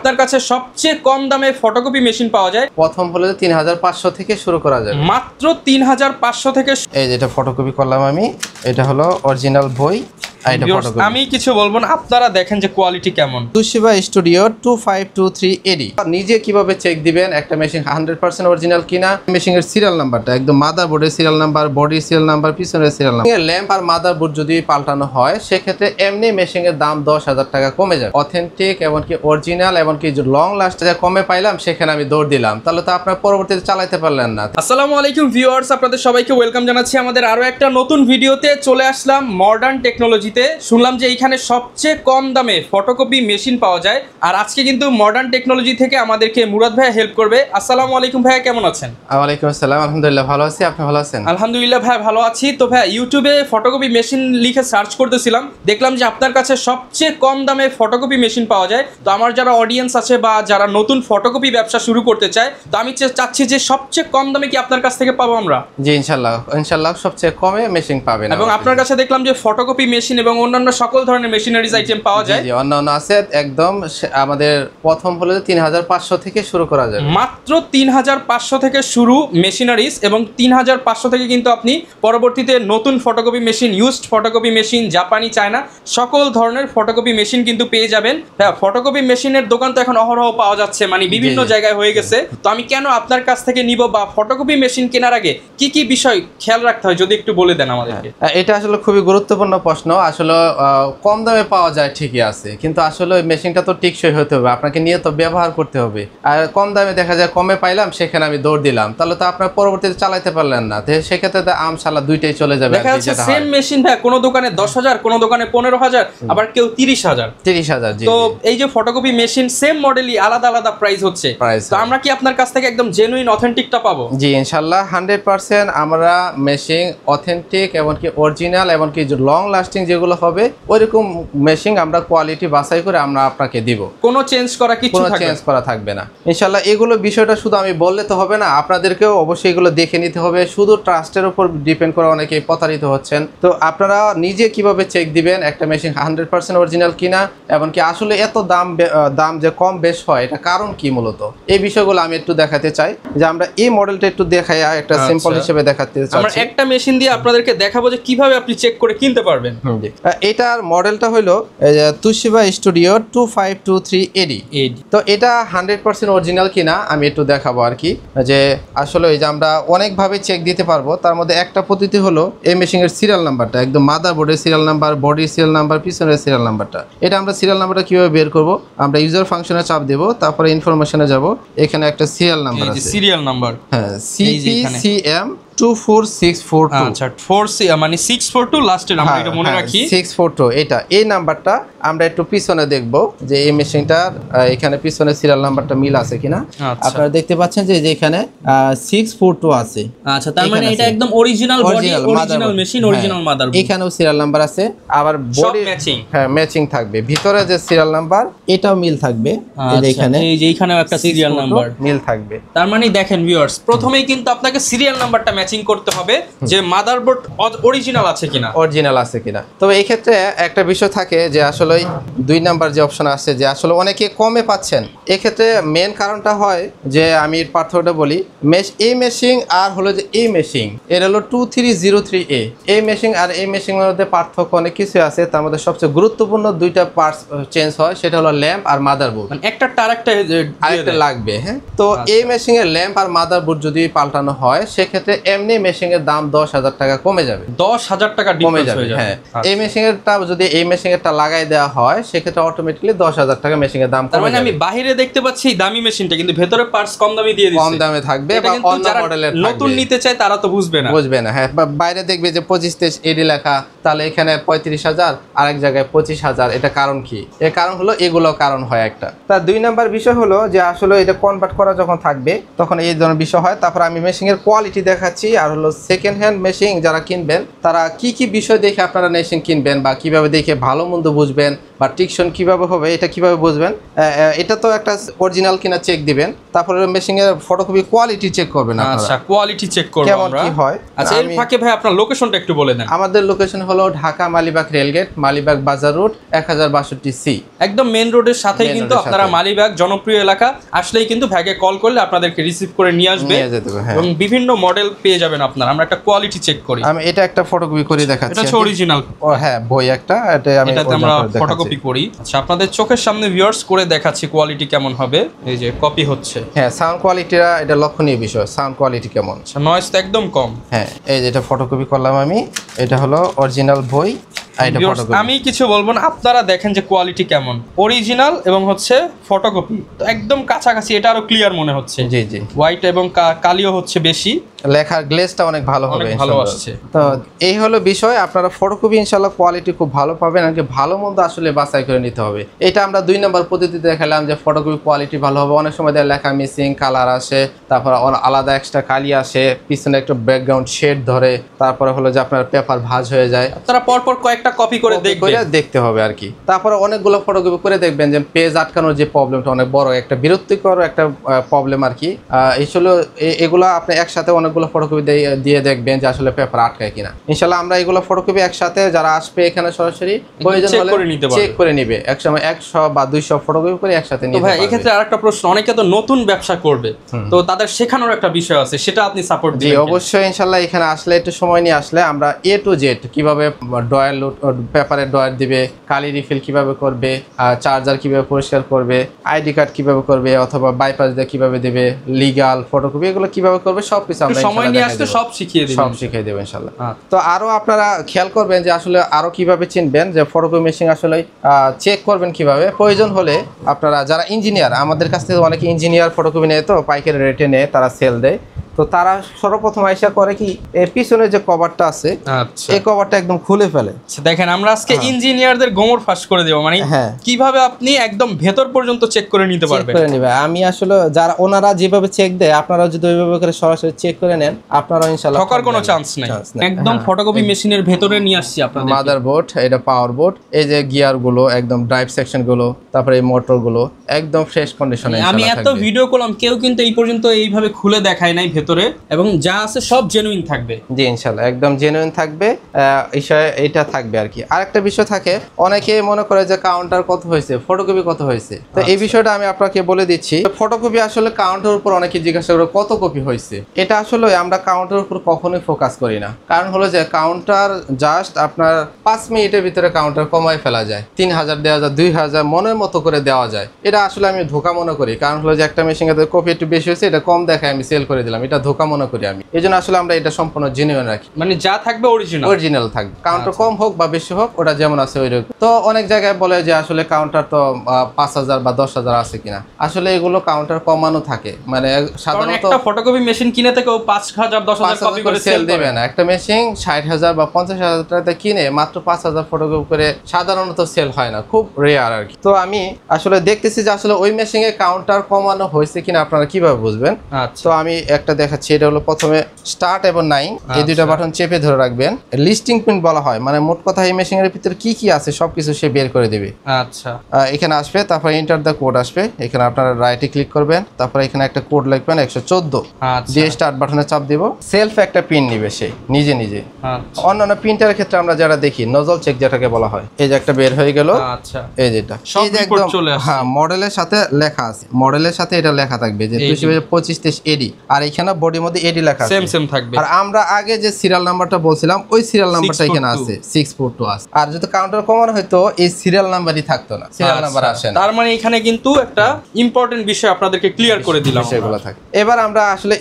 আপনার কাছে সবচেয়ে কম দামে ফটোকপি মেশিন পাওয়া যায়। প্রথম হলো 3500 থেকে শুরু করা যায়, মাত্র 3500 থেকে। এই যেটা ফটোকপি করলাম আমি, এটা হলো অরিজিনাল বই। আমি কিছু বলবো না, আপনারা দেখেন যে কোয়ালিটি কেমন। তোশিবা স্টুডিও 2523 এডি। নিজে কিভাবে চেক দিবেন একটা মেশিন 100% অরিজিনাল কিনা? মেশিনের সিরিয়াল নাম্বারটা একদম মাদারবোর্ডের সিরিয়াল নাম্বার, বডির সিরিয়াল নাম্বার, পিছনের সিরিয়াল নাম্বার। ল্যাম্প আর মাদারবোর্ড যদি পাল্টানো হয় সেক্ষেত্রে এমনি মেশিনের দাম 10,000 টাকা কমে যাবে। অথেন্টিক এমনকি অরিজিনাল এমনকি লং লাস্ট যা কমে পাইলাম সেখানে আমি দৌড় দিলাম, তাহলে তো আপনার পরবর্তীতে চালাতে পারলেন না। আসসালামু আলাইকুম ভিউয়ার্স, আপনাদের সবাইকে ওয়েলকাম জানাচ্ছি আমাদের আরো একটা নতুন ভিডিওতে। চলে আসলাম মডার্ন টেকনোলজি। শুনলাম যে এইখানে সবচেয়ে কম দামে ফটোকপি মেশিন পাওয়া যায়, আর আজকে কিন্তু মডার্ন টেকনোলজি থেকে আমাদেরকে মুরাদ ভাই হেল্প করবে। আসসালামু আলাইকুম ভাইয়া, কেমন আছেন? ওয়ালাইকুম আসসালাম, আলহামদুলিল্লাহ ভালো আছি, আপনি ভালো আছেন? আলহামদুলিল্লাহ ভাই ভালো আছি। তো ভাই ইউটিউবে ফটোকপি মেশিন লিখে সার্চ করতেছিলাম, দেখলাম যে আপনার কাছে সবচেয়ে কম দামে ফটোকপি মেশিন পাওয়া যায়। তো আমার যারা অডিয়েন্স আছে বা যারা নতুন ফটোকপি ব্যবসা শুরু করতে চায়, তো আমি চাচ্ছি যে সবচেয়ে কম দামে কি আপনার কাছ থেকে পাবো আমরা? জি ইনশাআল্লাহ সবচেয়ে কমে মেশিন পাবেন। এবং আপনার কাছে দেখলাম যে ফটোকপি মেশিন এবং অন্যান্য সকল ধরনের মেশিনারিজ আইটেম পাওয়া যায়। জি অন্যান্য আছে, একদম আমাদের প্রথম হলো 3500 থেকে শুরু করা যায়, মাত্র 3500 থেকে শুরু মেশিনারিজ, এবং 3500 থেকে কিন্তু আপনি পরবর্তীতে নতুন photocopy machine, used photocopy machine, জাপানি, চায়না সকল ধরনের ফটোকপি মেশিন কিন্তু পেয়ে যাবেন। হ্যাঁ, ফটোকপি মেশিনের দোকান তো এখন অহরহ পাওয়া যাচ্ছে, মানে বিভিন্ন জায়গায় হয়ে গেছে। তো আমি কেন আপনার কাছ থেকে নিব, বা ফটোকপি মেশিন কেনার আগে কি কি বিষয় খেয়াল রাখতে হয় যদি একটু বলে দেন আমাদেরকে। এটা আসলে খুবই গুরুত্বপূর্ণ প্রশ্ন। আসলে কম দামে পাওয়া যায় ঠিকই আছে, কিন্তু আসলে ওই মেশিনটা তো টেকসই হতে হবে, আপনাকে নিয়ে তো ব্যবহার করতে হবে। আর কম দামে দেখা যায় কমে পাইলাম সেখানে আমি দৌড় দিলাম, তাহলে তো আপনার পরবর্তীতে চালাতে পারলেন না। সেক্ষেত্রে আমশালা দুইটাই চলে যাবে। দেখা যাচ্ছে সেম মেশিন ভাই কোনো দোকানে 10,000, কোনো দোকানে 15,000, আবার কেউ 30,000। তো এই যে ফটোকপি মেশিন সেম মডেলই আলাদা আলাদা প্রাইস হচ্ছে, তো আমরা কি আপনার কাছ থেকে একদম জেনুইন অথেন্টিকটা পাবো? জি ইনশাআল্লাহ 100% আমরা মেশিন অথেন্টিক এমনকি অরিজিনাল এমনকি লং লাস্টিং যেগুলো হবে ওইরকম মেশিন আমরা কোয়ালিটি বাছাই করে আমরা আপনাকে দিব। কোনো চেঞ্জ করা থাকবে না ইনশাআল্লাহ। এগুলো বিষয়টা শুধু আমি বললে তো হবে না, আপনাদেরকেও অবশ্যই এগুলো দেখে নিতে হবে। শুধু ট্রাস্টের উপর ডিপেন্ড করে অনেকেই প্রতারিত হচ্ছেন। তো আপনারা নিজে কিভাবে চেক দিবেন একটা মেশিন 100% অরিজিনাল কিনা, এমনকি আসলে এত দাম যে কম বেশ হয় এটা কারণ কি মূলত, এই বিষয়গুলো আমি একটু দেখাতে চাই। যে আমরা এই মডেলটা একটু দেখাই, একটা সিম্পল হিসেবে দেখাতে চাই। আমরা একটা মেশিন দিয়ে আপনাদেরকে দেখাবো যে কিভাবে আপনি চেক করে কিনতে পারবেন। এটার মডেলটা হলো তোশিবা স্টুডিও 2523 এডি। তো এটা 100% অরিজিনাল কিনা আমি একটু দেখাবো আর কি, যে আসলে এই যে আমরা অনেকভাবে চেক দিতে পারবো। তার মধ্যে একটা পদ্ধতি হলো এই মেশিনের সিরিয়াল নাম্বারটা একদম মাদারবোর্ডের সিরিয়াল নাম্বার, বডির সিরিয়াল নাম্বার, পিছনের সিরিয়াল নাম্বারটা। এটা আমরা সিরিয়াল নাম্বারটা কিভাবে বের করব? আমরা ইউজার ফাংশনে চাপ দেব, তারপরে ইনফরমেশনে যাব, এখানে একটা সিরিয়াল নাম্বার আছে, সিরিয়াল নাম্বার হ্যাঁ CPCM 24642। আচ্ছা 4 মানে 642 লাস্টের নাম্বার, এটা মনে রাখি 642। এটা এই নাম্বারটা আমরা একটু পিছনে দেখব যে এই মেশিনটার এখানে পিছনে সিরিয়াল নাম্বারটা মিল আছে কিনা। আপনারা দেখতে পাচ্ছেন যে এখানে 642 আছে। আচ্ছা, তার মানে এটা একদম original body, original machine, original motherboard. এখানেও সিরিয়াল নাম্বার আছে, আবার বডি ম্যাচিং, হ্যাঁ ম্যাচিং থাকবে। ভিতরে যে সিরিয়াল নাম্বার এটাও মিল থাকবে, এই যে এখানেও একটা সিরিয়াল নাম্বার মিল থাকবে। তার মানে দেখেন ভিউয়ার্স, প্রথমেই কিন্তু আপনাকে সিরিয়াল নাম্বারটা ম্যাচিং করতে হবে যে মাদারবোর্ড অরিজিনাল আছে কিনা। তবে এই ক্ষেত্রে একটা বিষয় থাকে যে আসলে 2 নাম্বার যে অপশন আছে, যে আসলে অনেকে কমে পাচ্ছেন। এই ক্ষেত্রে মেন কারণটা হয় যে আমি পার্থক্যটা বলি, এই মেশিন আর হলো যে এই মেশিন, এর হলো 2303A। এই মেশিন আর এই মেশিনের মধ্যে পার্থক্য অনেক কিছু আছে। তার মধ্যে সবচেয়ে গুরুত্বপূর্ণ 2টা পার্টস চেঞ্জ হয়, সেটা হলো ল্যাম্প আর মাদারবোর্ড। একটা আরেকটা লাগবে, হ্যাঁ। তো এই মেশিনের ল্যাম্প আর মাদারবোর্ড যদি পাল্টানো হয় সেক্ষেত্রে এমনি মেশিনের দাম 10,000 টাকা কমে যাবে, 10,000 টাকা কমে যাবে। হ্যাঁ, এই মেশিনেরটা যদি এই মেশিনেরটা লাগাই দেওয়া হয় সেক্ষেত্রে অটোমেটিক্যালি 10,000 টাকা মেশিনের দাম কমে যাবে। মানে আমি বাইরে দেখতে পাচ্ছি দামি মেশিনটা, কিন্তু ভেতরে পার্টস কম দামে দিয়ে দিচ্ছে, কম দামে থাকবে বা অন্য মডেলের থাকবে। নতুন নিতে চায় তারা তো বুঝবে না। হ্যাঁ, বাইরে দেখবে যে 2523 এডি লেখা, তাহলে এখানে 35,000, আরেক জায়গায় 25,000। এটা কারণ কি? এর কারণ হলো এগুলো কারণ হয় একটা। তার 2 নাম্বার বিষয় হলো যে আসলে এটা কনভার্ট করা যখন থাকবে তখন এই ধরনের বিষয় হয়। তারপর আমি মেশিনের কোয়ালিটি দেখাচ্ছি দেখাচ্ছি। আর হলো সেকেন্ড হ্যান্ড মেশিন যারা কিনবেন তারা কি কি বিষয় দেখে আপনারা মেশিন কিনবেন বা কিভাবে দেখে ভালো মন্দ বুঝবেন বা টিকশন কিভাবে হবে এটা কিভাবে বুঝবেন, এটা তো একটা অরিজিনাল কিনা চেক দিবেন, তারপরে মেশিনের ফটোকপি কোয়ালিটি চেক করবেন আপনারা। আচ্ছা, কোয়ালিটি চেক করব কেমন আমরা। কি হয়। আচ্ছা, এর ফাঁকে ভাই আপনার লোকেশনটা একটু বলে দেন। আমাদের লোকেশন হলো ঢাকা মালিবাগ রেলগেট, মালিবাগ বাজার রোড 1062C। একদম মেন রোডের সাথেই কিন্তু আপনারা মালিবাগ জনপ্রিয় এলাকা আসলেই কিন্তু ভাইকে কল করলে আপনাদেরকে রিসিভ করে নিয়ে আসবে এবং বিভিন্ন মডেল পেয়ে যাবেন আপনারা। আমরা একটা কোয়ালিটি চেক করি। আমি এটা একটা ফটোকপি করে দেখাচ্ছি। এটা হচ্ছে অরিজিনাল। হ্যাঁ, বই একটা, এটাতে আমরা ফটোকপি করি। আচ্ছা, আপনাদের চোখের সামনে ভিউয়ার্স করে দেখাচ্ছি কোয়ালিটি কেমন হবে। এই যে কপি হচ্ছে। হ্যাঁ, সাউন্ড কোয়ালিটিটা এটা লক্ষণীয় বিষয়, সাউন্ড কোয়ালিটি কেমন। আচ্ছা, নয়েজ তো একদম কম। হ্যাঁ, এই যে এটা ফটোকপি করলাম আমি, এটা হলো অরিজিনাল বই। আমি কিছু বলবো না, আপনারা দেখেন যে কোয়ালিটি কেমন, অরিজিনাল এবং হচ্ছে ফটোকপি তো একদম কাছাকাছি। এটা আরো ক্লিয়ার মনে হচ্ছে। জি জি, হোয়াইট এবং কালিও হচ্ছে বেশি, লেখার গ্লেজটা অনেক ভালো হবে, অনেক ভালো আসছে। তো এই হলো বিষয়। আপনারা ফটোকপি ইনশাআল্লাহ কোয়ালিটি খুব ভালো পাবেন, আর কি ভালো মন্দ আসলে বাছাই করে নিতে হবে। এটা আমরা 2 নম্বর পদ্ধতিতে দেখালাম যে ফটোকপি কোয়ালিটি ভালো হবে। অনেক সময় লেখা মিসিং, কালার আসে, তারপর আলাদা এক্সট্রা কালি আসে, পিছনে একটা ব্যাকগ্রাউন্ড শেড ধরে, তারপরে হলো যে আপনার পেপার ভাঁজ হয়ে যায়। আপনারা পরপর কয়েকটা কপি করে দেখতে হবে আর কি। তারপরে অনেকগুলো ফটোকপি করে দেখবেন যে পেজ আটকানোর যে প্রবলেমটা অনেক বড় একটা বিরক্তিকর একটা প্রবলেম আর কি। এগুলো আপনি একসাথে অনেকগুলো ফটোকপি দিয়ে দেখবেন যে আসলে পেপার আটকায় কিনা। ইনশাআল্লাহ আমরা এগুলো ফটোকপি একসাথে যারা আসবে এখানে সরাসরি প্রয়োজন হলে চেক করে নিবে। একসময় 100 বা 200 ফটোকপি করে একসাথে নিতে পারবে। ভাই, এক্ষেত্রে আরেকটা প্রশ্ন, অনেকে তো নতুন ব্যবসা করবে, তো তাদের শেখানোর একটা বিষয় আছে, সেটা আপনি সাপোর্ট দিবেন? জি অবশ্যই, ইনশাআল্লাহ এখানে আসলে একটু সময় নিয়ে আসলে আমরা A to Z কিভাবে ডয়ার পেপারে ডয়ার দিবে, কালি রিফিল কিভাবে করবে, চার্জার কিভাবে পরিষ্কার করবে, আইডি কার্ড কিভাবে করবে, অথবা বাইপাস দিয়ে কিভাবে দেবে, লিগ্যাল ফটোকপি এগুলো কিভাবে করবে সবকিছু আমরা সময় নিয়ে আসলে সব শিখিয়ে দেব ইনশাআল্লাহ। তো আরো আপনারা খেয়াল করবেন যে আসলে আরো কিভাবে চিনবেন যে ফটোকপি মেশিন আসলে চেক করবেন কিভাবে। প্রয়োজন হলে আপনারা যারা ইঞ্জিনিয়ার, আমাদের কাছ থেকে অনেকে ইঞ্জিনিয়ার ফটোকপি নেয়, তো পাইকারি রেটে নেয়, তারা সেল দেয়। তো তারা সর্বপ্রথম আইসা করে কি, এই পিছনে যে কভারটা আছে এই কভারটা একদম খুলে ফেলে। দেখেন, আমরা আজকে ইঞ্জিনিয়ারদের গোমর ফাঁস করে দেব, মানে কিভাবে আপনি একদম ভেতর পর্যন্ত চেক করে নিতে পারবেন। আমি আসলে যারা ওনারা যেভাবে চেক দেয়, আপনারা যদি ওইভাবে করে সরাসরি চেক করে নেন, আপনারা ইনশাআল্লাহ ঠকার কোনো চান্স নাই। একদম ফটোকপি মেশিনের ভেতরে নিয়ে আসছি আপনাদের। মাদারবোর্ড, এটা পাওয়ার বোর্ড, এই যে গিয়ার গুলো একদম ড্রাইভ সেকশন গুলো, তারপরে এই মোটর গুলো একদম ফ্রেশ কন্ডিশনে। আমি এত ভিডিও করলাম, কেউ কিন্তু এই পর্যন্ত এইভাবে খুলে দেখায় নাই ভেতরে, এবং যা আছে সব জেনুইন থাকবে। জি ইনশাআল্লাহ একদম জেনুইন থাকবে। এটা থাকবে আর কি। আরেকটা বিষয় থাকে, অনেকে মনে করে যে কাউন্টার কত হয়েছে, ফটোকপি কত হয়েছে। তো এই বিষয়টা আমি আপনাকে বলে দিচ্ছি। ফটোকপি আসলে কাউন্টার উপর অনেকে জিজ্ঞাসা করে কত কপি হয়েছে। এটা আসলে আমরা কাউন্টার উপর কখনোই ফোকাস করি না। কারণ হলো যে কাউন্টার জাস্ট আপনার 5 মিনিটের ভিতরে কাউন্টার কমায় ফেলা যায়, 3000 দেওয়া যায়, 2000 মনের মতো করে দেওয়া যায়। এটা আসলে আমি ধোঁকা মনে করি। কারণ হলো যে একটা মেশিনে কপি একটু বেশি হয়েছে, এটা কম দেখায় আমি সেল করে দিলাম, এটা ধোঁকা মনে করি আমি। এই জন্য আসলে আমরা এটা সম্পূর্ণ জেনুইন রাখি, মানে যা থাকবে অরিজিনাল থাকবে। কাউন্টার কম হোক বা বেশি হোক, ওটা যেমন আছে ওই রকম। তো অনেক জায়গায় বলে যে আসলে কাউন্টার তো 5000 বা 10000 আছে কিনা। আসলে এগুলো কাউন্টার কমানো থাকে, মানে সাধারণত একটা ফটোকপি মেশিন কিনে থেকেও 5000 10000 কপি করে সেল দেবে না। একটা মেশিন 60000 বা 50000 টাকাতে কিনে মাত্র 5000 ফটোকপি করে সাধারণত সেল হয় না, খুব রেয়ার আর কি। তো আমি আসলে দেখতেছি যে আসলে ওই মেশিনে কাউন্টার কমানো হয়েছে কিনা আপনারা কিভাবে বুঝবেন। তো আমি একটা দেখাচ্ছি। এটা হলো প্রথমে স্টার্ট এবং 9, এই দুইটা বাটন চেপে ধরে রাখবেন। লিস্টিং প্রিন্ট বলা হয়, মানে মোট কথা এই মেশিনের ভিতরে কি কি আছে সবকিছু সে বের করে দেবে। আচ্ছা, এখানে আসবে, তারপর এন্টার দ্য কোড আসবে। এখানে আপনারা রাইটে ক্লিক করবেন, তারপর এখানে একটা কোড লিখবেন 114 দিয়ে স্টার্ট বাটনে চাপ দিব। সেলফ একটা পিন নিবে সে নিজে। অন্যান্য প্রিন্টারের ক্ষেত্রে আমরা যারা দেখি নজল চেক যেটাকে বলা হয়, এই যে একটা বের হয়ে গেল। আচ্ছা, এই যেটা এই যে একদম হ্যাঁ মডেলের সাথে লেখা আছে, মডেলের সাথে এটা লেখা থাকবে যে 2523 এডি, আর এখানে বডির মধ্যে এডি লেখা আছে, সেম থাকবে। আর আমরা আগে যে সিরিয়াল নাম্বারটা বলছিলাম ওই সিরিয়াল নাম্বারটা এখানে আছে 642 আছে। আর যদি কাউন্টার কমানো হয়তো এই সিরিয়াল নাম্বারই থাকতো না, সিরিয়াল নাম্বার আসে না। তার মানে এখানে কিন্তু একটা ইম্পর্টেন্ট বিষয় আপনাদেরকে ক্লিয়ার করে দিলাম, সেগুলো থাকে। এবার আমরা আসলে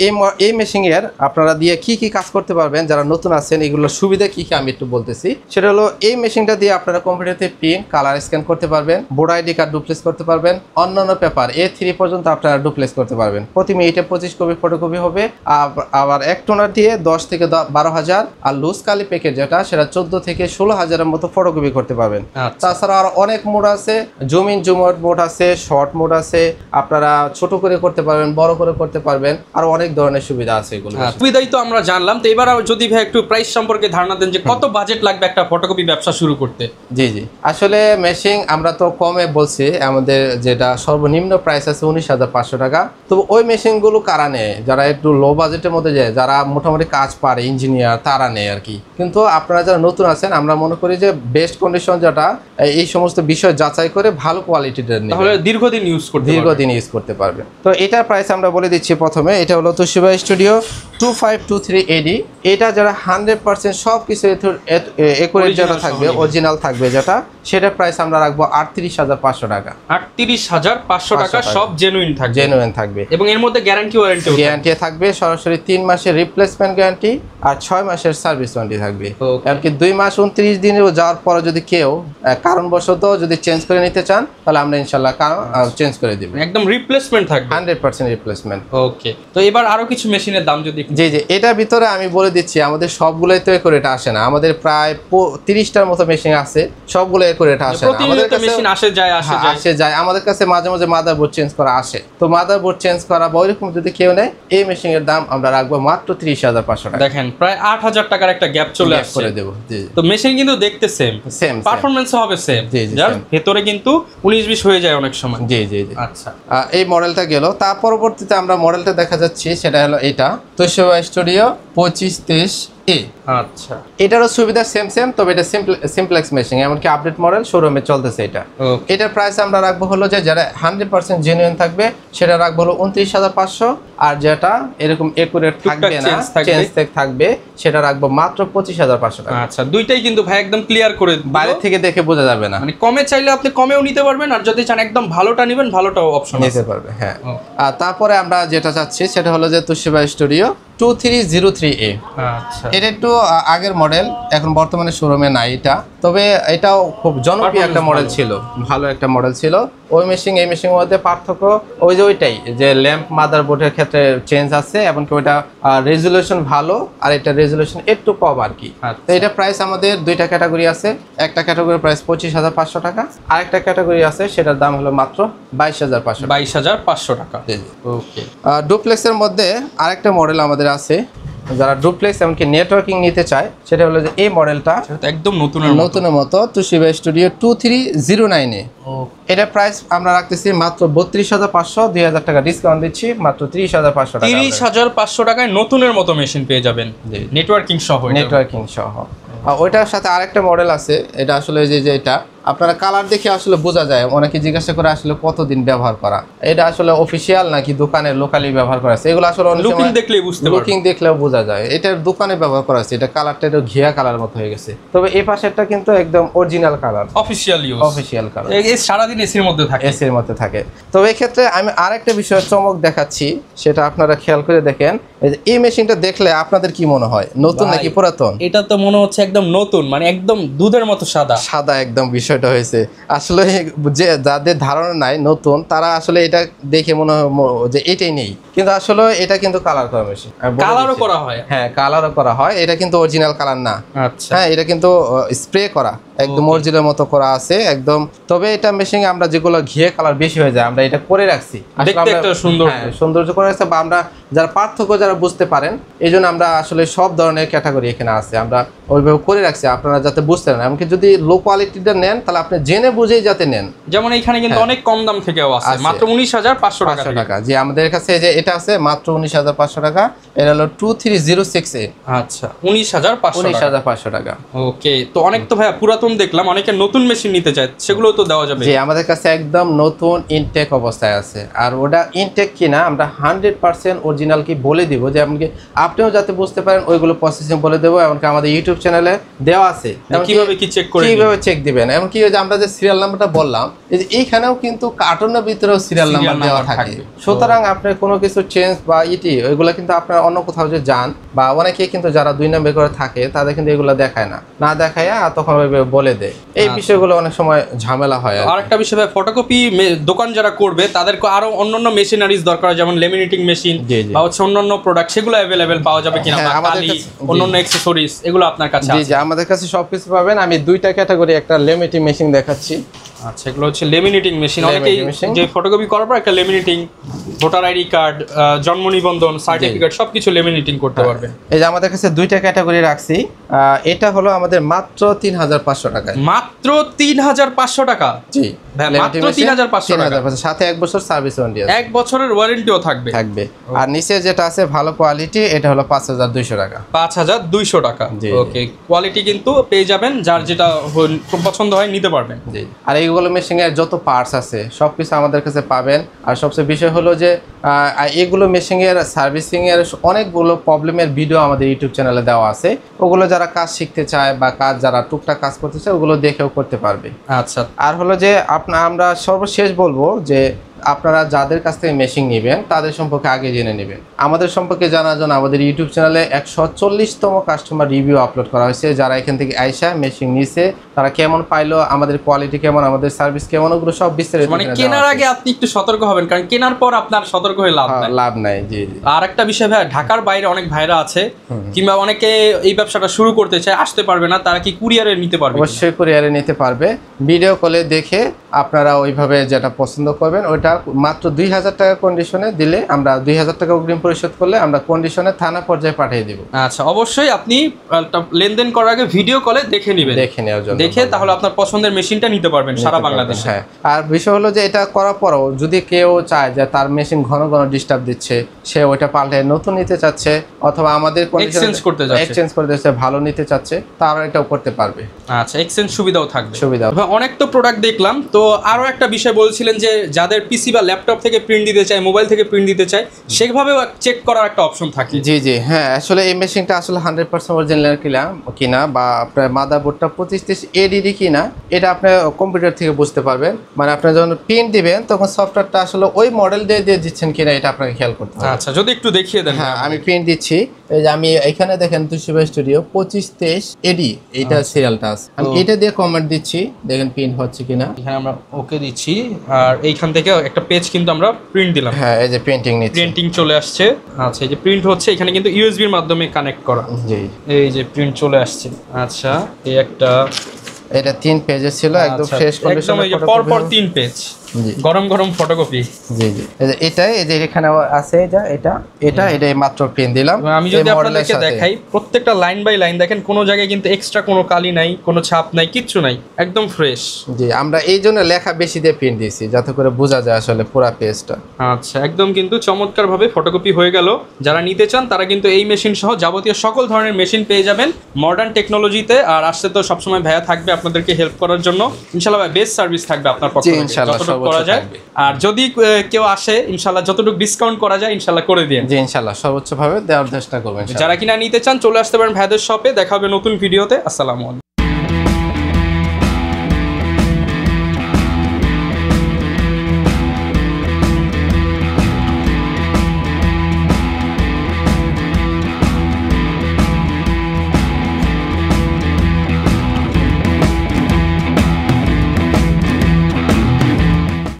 এই মেশিং এর আপনারা দিয়ে কি কি কাজ করতে পারবেন, যারা নতুন আছেন এগুলো সুবিধা কি কি আমি একটু বলতেছি। সেটা হলো এই মেশিনটা দিয়ে আপনারা কম্পিউটারে প্রিন্ট, কালার স্ক্যান করতে পারবেন, বোর্ড আইডি কার্ড ডুপ্লেস করতে পারবেন, অন্যান্য পেপার A3 পর্যন্ত আপনারা ডুপ্লেস করতে পারবেন। প্রতি মিনিটে 25 কপি ফটোকপি হবে, পারবে। আবার এক টোনার দিয়ে 10 থেকে 12,000, আর লুজ কালি প্যাকেট যেটা সেটা 14 থেকে 16,000-এর মতো ফটোকপি করতে পারবেন। তাছাড়া আর অনেক মোড আছে, zoom in zoom out mode আছে, শর্ট মোড আছে, আপনারা ছোট করে করতে পারবেন, বড় করে করতে পারবেন, আর অনেক ধরনের সুবিধা আছে এগুলো। সুবিধাই তো আমরা জানলাম, তো এবার যদি ভাই একটু প্রাইস সম্পর্কে ধারণা দেন যে কত বাজেট লাগবে একটা ফটোকপি ব্যবসা শুরু করতে। জি জি, আসলে মেশিন আমরা তো কমে বলছি, আমাদের যেটা সর্বনিম্ন প্রাইস আছে 19,500 টাকা। তো ওই মেশিনগুলো কারা নেয়? যারা একটু লো বাজেটের মধ্যে যায়, যারা মোটামুটি কাজ পারে, ইঞ্জিনিয়ার, তারা নেয় আর কি। কিন্তু আপনারা যারা নতুন আছেন, আমরা মনে করি যে বেস্ট কন্ডিশন যেটা, এই সমস্ত বিষয় যাচাই করে ভালো কোয়ালিটির তাহলে দীর্ঘদিন ইউজ করতে পারবে। তো এটার প্রাইস আমরা বলে দিচ্ছি প্রথমে। এটা হলো তোশিবা স্টুডিও 2523 AD। এটা যারা 100% সব কিছু একুরেট যেটা থাকবে, অরিজিনাল থাকবে যেটা, সেটার প্রাইস আমরা রাখবো 38,500 টাকা। 38,500 টাকা, সব জেনুইন থাকবে। এবং এর মধ্যে গ্যারান্টি থাকবে সরাসরি 3 মাসের রিপ্লেসমেন্ট গ্যারান্টি আর 6 মাসের সার্ভিস ওয়ারেন্টি থাকবে। এমনকি 2 মাস 29 দিনেও যাওয়ার পরে যদি কেউ কারণবশত যদি চেঞ্জ করে নিতে চান, তাহলে আমরা ইনশাল্লাহ চেঞ্জ করে দিব। একদম রিপ্লেসমেন্ট থাকবে, 100% রিপ্লেসমেন্ট। ওকে, তো এবার আরো কিছু মেশিনের দাম যদি। জি জি, এটার ভিতরে আমি বলে দিচ্ছি, আমাদের সবগুলোই তো করে এটা আসে না, আমাদের প্রায় 30টার মতো মেশিন আছে, সবগুলো করে এটা আসে না। আমাদের কাছে মেশিন আসে যায়, আমাদের কাছে মাঝে মাঝে মাদারবোর্ড চেঞ্জ করা আসে। তো মাদারবোর্ড চেঞ্জ করা বা ওইরকম যদি কেউ নেয়, এই মেশিনের দাম আমরা রাখবো মাত্র 30,500 টাকা। দেখেন প্রায় 8,000 টাকার একটা গ্যাপ চলে আসছে করে দেব। জি, তো মেশিন কিন্তু দেখতে সেম, পারফরম্যান্সও হবে সেম, যার ভেতরে কিন্তু 19-20 হয়ে যায় অনেক সময়। জি জি জি। আচ্ছা, এই মডেলটা গেল। তার পরবর্তীতে আমরা মডেলটা দেখা যাচ্ছি, সেটা হলো এটা তোশিবা স্টুডিও 2523 A। আচ্ছা, এটারও সুবিধা সেম, তবে এটা সিমপ্লেক্স মেশিন, এমনকি আপডেট মডেল, শোরুমে চলতেছে এটা। এটার প্রাইস আমরা রাখবো হলো যে যারা 100% জেনুইন থাকবে, সেটা রাখবো হলো 29,500, আর যেটা এরকম একুরেট থাকবে না, চেঞ্জ থাকবে, সেটা রাখবো মাত্র 25,500 টাকা। আচ্ছা, দুইটাই কিন্তু ভাই একদম ক্লিয়ার করে, বাইরে থেকে দেখে বোঝা যাবে না। মানে কমে চাইলে আপনি কমেও নিতে পারবেন, আর যদি চান একদম ভালোটা নেবেন, ভালোটাও অপশন নিতে পারবে। হ্যাঁ, আর তারপরে আমরা যেটা চাচ্ছি সেটা হলো যে তোশিবা স্টুডিও 2303 A। আচ্ছা, এটা একটু আগের মডেল, এখন বর্তমানে শোরুমে নাই এটা, তবে এটাও খুব জনপ্রিয় একটা মডেল ছিল, ভালো একটা মডেল ছিল। ওই মেশিন এই মেশিনের মধ্যে পার্থক্য ওই যে ওইটাই, যে ল্যাম্প মাদারবোর্ডের ক্ষেত্রে চেঞ্জ আছে, এমনকি ওইটা রেজুলেশন ভালো, আর এটা রেজুলেশন একটু কম আর কি। তো এটা প্রাইস আমাদের দুইটা ক্যাটাগরি আছে, একটা ক্যাটাগরির প্রাইস 25,500 টাকা, আরেকটা ক্যাটাগরি আছে সেটার দাম হলো মাত্র 22,500 টাকা। ওকে, ডুপ্লেক্সের মধ্যে আরেকটা মডেল আমাদের আছে, যারা ডুপ্লেক্স এমনকি নেটওয়ার্কিং নিতে চায়, সেটা হলো যে এই মডেলটা একদম নতুনের মতো তোশিবা স্টুডিও 2309 A। এটা প্রাইস আমরা রাখতেছি মাত্র 32,500, 2,000 টাকা ডিসকাউন্ট দিচ্ছি, মাত্র 30,500 টাকা। 30,500 টাকায় নতুনের মতো মেশিন পেয়ে যাবেন, নেটওয়ার্কিং সহ। ওইটার সাথে আরেকটা মডেল আছে, এটা আসলে যে এটা আপনারা কালার দেখে আসলে বোঝা যায়, অনেকে জিজ্ঞাসা করে আসলে কতদিন ব্যবহার করা, এটা আসলে অফিসিয়াল নাকি দোকানের লোকালি ব্যবহার করা আছে, এগুলো আসলে লুকিং দেখলেও বোঝা যায় এটা দোকানে ব্যবহার করা আছে। এটা কালারটা একটু ঘিয়া কালার মতো হয়ে গেছে, তবে এই পাশেরটা কিন্তু একদম অরিজিনাল কালার, অফিসিয়াল কালার, সারাদিন এসির মধ্যে থাকে। তবে এই ক্ষেত্রে আমি আরেকটা বিষয় চমক দেখাচ্ছি, সেটা আপনারা খেয়াল করে দেখেন। এই মেশিনটা দেখলে আপনাদের কি মনে হয়, নতুন নাকি পুরাতন? এটা তো মনে হচ্ছে একদম নতুন, মানে একদম দুধের মতো সাদা একদম বিষয়টা হয়েছে। আসলে যে যাদের ধারণা নাই নতুন, তারা আসলে এটা দেখে মনে হয় যে এটাই নেই, কিন্তু আসলে এটা কিন্তু কালার করা মেশিন, কালারও করা হয়। হ্যাঁ, কালারও করা হয়, এটা কিন্তু অরিজিনাল কালার না। আচ্ছা, হ্যাঁ, এটা কিন্তু স্প্রে করা, একদম অরিজিনাল মতো করা আছে একদম। তবে এটা মেশিনে আমরা যেগুলো ঘিয়ে কালার বেশি হয়ে যায়, আমরা এটা করে রাখছি, সৌন্দর্য করে রাখছি, বা আমরা যারা পার্থক্য যারা বুঝতে পারেন, এই জন্য আমরা আসলে সব ধরনের ক্যাটাগরি এখানে আছে, আমরা ওইভাবে করে রাখছি আপনারা যাতে বুঝতে পারেন। এমনকি যদি লো কোয়ালিটিটা নেন, তাহলে আপনি জেনে বুঝেই যাতে নেন। যেমন এখানে কিন্তু অনেক কম দাম থেকেও আছে, মাত্র 19,500 টাকা। যে আমাদের কাছে যে এটা আছে মাত্র 19,500 টাকা, এটা হলো 2306 A। আচ্ছা, 19,500 টাকা। ওকে, তো অনেক তো ভাইয়া পুরাতন দেখলাম, অনেকে নতুন মেশিন নিতে চায়, সেগুলো তো দেওয়া যাবে? যে আমাদের কাছে একদম নতুন ইনটেক অবস্থায় আছে, আর ওটা ইনটেক কিনা আমরা 100% অরিজিনাল কি বলে দিব, যে এমনকি আপনিও যাতে বুঝতে পারেন ওইগুলো প্রসেসিং বলে দেবো। এমনকি আমাদের ইউটিউব চ্যানেলে দেওয়া আছে, কিভাবে কি চেক করে, কিভাবে চেক দিবেন, এমনকি এমনকি ওই যে আমরা যে সিরিয়াল নাম্বারটা বললাম, এই যে এইখানেও কিন্তু কার্টুনের ভিতরেও সিরিয়াল নাম্বার দেওয়া থাকে। সুতরাং আপনার কোনো কিছু চেঞ্জ বা ওইগুলো কিন্তু আপনার অন্য কোথাও যে যান, বা অনেকেই কিন্তু যারা 2 নম্বর করে থাকে তাদের কিন্তু এগুলো দেখায় না দেখায় তখন বলে দেয়। এই বিষয়গুলো অনেক সময় ঝামেলা হয়। আর একটা বিষয় ভাই, ফটোকপি দোকান যারা করবে তাদেরকে আরো অন্যান্য মেশিনারিজ দরকার, যেমন লেমিনেটিং মেশিন বা হচ্ছে অন্যান্য প্রোডাক্ট, সেগুলো অ্যাভেলেবেল পাওয়া যাবে কিনা, বা অন্যান্য অ্যাকসেসরিজ, এগুলো আপনার কাছে আছে? জি, আমাদের কাছে সবকিছু পাবেন। আমি 2টা ক্যাটাগরি, একটা লেমিনেটিং মেশিন দেখাচ্ছি। আচ্ছা, এগুলো হচ্ছে লেমিনেটিং মেশিন। অনেকেই যে ফটোকপি করার পর একটা লেমিনেটিং, ভোটার আইডি কার্ড, জন্ম নিবন্ধন সার্টিফিকেট সবকিছু লেমিনেটিং করতে পারবে। এই যে আমাদের কাছে 2টা ক্যাটাগরি রাখছি। এটা হলো আমাদের মাত্র 3500 টাকা। মাত্র 3500 টাকা? জি, মাত্র 3500 টাকা, সাথে 1 বছর সার্ভিস ওয়ারেন্টি আছে। 1 বছরের ওয়ারেন্টিও থাকবে। আর নিচে যেটা আছে ভালো কোয়ালিটি, এটা হলো 5200 টাকা। 5200 টাকা। ওকে, কোয়ালিটি কিন্তু পেয়ে যাবেন, যার যেটা পছন্দ হয় নিতে পারবেন। জি, আর এইগুলো মেশিন এর যত পার্টস আছে সবকিছু আমাদের কাছে পাবেন। আর সবচেয়ে বিষয় হলো যে এগুলো মেশিন এর সার্ভিসিং এর অনেকগুলো প্রবলেমের ভিডিও আমাদের ইউটিউব চ্যানেলে দেওয়া আছে। ওগুলো যারা কাজ শিখতে চায় বা যারা টুকটাক কাজ করতে চায় ওগুলো দেখেও করতে পারবে। আচ্ছা, আর হলো যে আমরা সর্বশেষ বলবো যে আপনারা যাদের কাছ থেকে মেশিন নেবেন তাদের সম্পর্কে আগে জেনে নেবেন। আমাদের সম্পর্কে জানার জন্য আমাদের ইউটিউব চ্যানেলে 140তম কাস্টমার রিভিউ আপলোড করা হয়েছে। যারা এখান থেকে আইসা মেশিন নিছে, তারা কেমন পাইলো, আমাদের কোয়ালিটি কেমন, আমাদের সার্ভিস কেমন, ওগুলো সব বিস্তারিত। মানে কেনার আগে আপনি একটু সতর্ক হবেন, কারণ কেনার পর আপনার সতর্ক হয়ে লাভ নাই। জি। আর একটা বিষয় ভাই, ঢাকার বাইরে অনেক ভাইরা আছে, কিংবা অনেকে এই ব্যবসাটা শুরু করতে চায়, আসতে পারবে না, তারা কি কুরিয়ারে নিতে পারবে? অবশ্যই কুরিয়ারে নিতে পারবে। ভিডিও কলে দেখে আপনারা ওইভাবে যেটা পছন্দ করবেন ওইটা মাত্র 2000 টাকা কন্ডিশনে দিলে, আমরা 2000 টাকা অগ্রিম পরিশোধ করলে আমরা কন্ডিশনে থানা পর্যায়ে পাঠিয়ে দিব। আচ্ছা, অবশ্যই আপনি লেনদেন করার আগে ভিডিও কলে দেখে নেবেন, দেখে তাহলে আপনার পছন্দের মেশিনটা নিতে পারবেন সারা বাংলাদেশে। হ্যাঁ, আর বিষয় হলো যে এটা করার পরও যদি কেউ চায় যে তার মেশিন ঘন ডিস্টার্ব দিচ্ছে, সে ওইটা পাল্টে নতুন নিতে চাচ্ছে, অথবা আমাদের এক্সচেঞ্জ করতে যাচ্ছে ভালো নিতে চাচ্ছে, তারা এটাও করতে পারবে। আচ্ছা, এক্সচেঞ্জ সুবিধাও থাকবে। অনেক তো প্রোডাক্ট দেখলাম, তো আরো একটা বিষয় বলছিলেন যে যাদের পিসি বা ল্যাপটপ থেকে প্রিন্ট দিতে চায়, মোবাইল থেকে প্রিন্ট দিতে চায়, সেভাবেও চেক করার একটা অপশন থাকে। জি, হ্যাঁ, আসলে এই মেশিনটা আসলে 100% অরিজিনাল কিনা বা আপনার মাদারবোর্ডটা 2530 ADD কিনা, এটা আপনার কম্পিউটার থেকে বুঝতে পারবেন। মানে আপনি যখন প্রিন্ট দিবেন তখন সফটওয়্যারটা আসলে ওই মডেল দিয়ে দিচ্ছেন কিনা এটা আপনাকে খেয়াল করতে হবে। আচ্ছা, যদি একটু দেখিয়ে দেন। হ্যাঁ, আমি প্রিন্ট দিচ্ছি। এই যে আমি এখানে দেখেন তোশিবা স্টুডিও 2523 AD, এটা সিরিয়ালটা আছে। আমি এটা দিয়ে কমেন্ট দিচ্ছি, দেখেন প্রিন্ট হচ্ছে কিনা। এখানে আমরা ওকে দিচ্ছি, আর এইখান থেকে একটা পেজ কিন্তু আমরা প্রিন্ট দিলাম। হ্যাঁ, এই যে প্রিন্টিং চলে আসছে। আচ্ছা, এই যে প্রিন্ট হচ্ছে, এখানে কিন্তু ইউএসবি এর মাধ্যমে কানেক্ট করা। জি, এই যে প্রিন্ট চলে আসছে। আচ্ছা, এই একটা, এটা 3 পেজে ছিল, একদম ফ্রেশ কন্ডিশনে, একদম এই যে পরপর 3 পেজ গরম ফটোকপি। জি, এটাই এই যে এখানে আছে, এটা মাত্র প্রিন্ট দিলাম। আমি যদি আপনাদেরকে দেখাই, প্রত্যেকটা লাইন বাই লাইন দেখেন, কোনো জায়গায় কিন্তু এক্সট্রা কোনো কালি নাই, কোনো ছাপ নাই, কিচ্ছু নাই, একদম ফ্রেশ। জি, আমরা এই জন্য লেখা বেশি দিয়ে প্রিন্ট দিয়েছি, যাতে করে বোঝা যায় আসলে পুরো পেজটা। আচ্ছা, একদম কিন্তু চমৎকার ভাবে ফটোকপি হয়ে গেল। যারা নিতে চান তারা কিন্তু এই মেশিন সহ যাবতীয় সকল ধরনের মেশিন পেয়ে যাবেন মডার্ন টেকনোলজিতে। আর আসতে তো সবসময় ভাইয়া থাকবে আপনাদেরকে হেল্প করার জন্য। ইনশাআল্লাহ ভাই, বেস্ট সার্ভিস থাকবে আপনার পক্ষ থেকে, যতটুকু করা যায়। আর যদি কেউ আসে, ইনশাআল্লাহ যতটুকু ডিসকাউন্ট করা যায় ইনশাআল্লাহ করে দিন। জি, ইনশাআল্লাহ সর্বোচ্চ ভাবে দেওয়ার চেষ্টা করবেন। যারা কিনা নিতে চান চলে আসতে পারেন ভাইদের শপে। দেখা হবে নতুন ভিডিওতে। আসসালামু আলাইকুম।